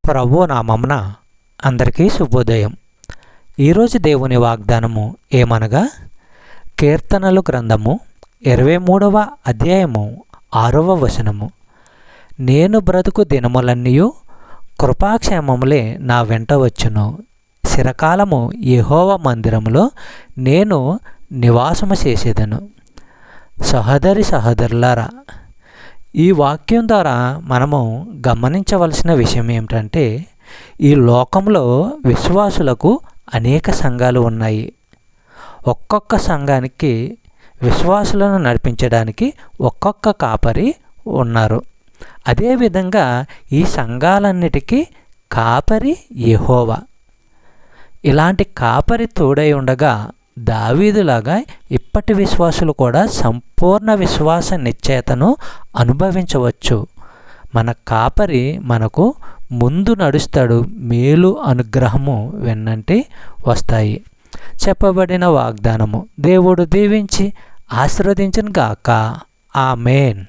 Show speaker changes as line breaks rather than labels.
ప్రభు నామమున అందరికీ శుభోదయం. ఈరోజు దేవుని వాగ్దానము ఏమనగా, కీర్తనలు గ్రంథము 23వ అధ్యాయము 6వ వచనము. నేను బ్రతుకు దినములన్నీయు కృపాక్షేమములే నా వెంట వచ్చును. చిరకాలము యెహోవా మందిరములో నేను నివాసము చేసేదను. సహోదరులారా, ఈ వాక్యం ద్వారా మనము గమనించవలసిన విషయం ఏమిటంటే, ఈ లోకంలో విశ్వాసులకు అనేక సంఘాలు ఉన్నాయి. ఒక్కొక్క సంఘానికి విశ్వాసులను నడిపించడానికి ఒక్కొక్క కాపరి ఉన్నారు. అదేవిధంగా ఈ సంఘాలన్నిటికీ కాపరి యెహోవా. ఇలాంటి కాపరి తోడై ఉండగా దావీదులాగా ఇప్పటి విశ్వాసులు కూడా సంపూర్ణ విశ్వాస నిశ్చయతను అనుభవించవచ్చు. మన కాపరి మనకు ముందు నడుస్తాడు. మేలు అనుగ్రహము వెన్నంటి వస్తాయి. చెప్పబడిన వాగ్దానము దేవుడు దీవించి ఆశీర్వదించును గాక. ఆమేన్.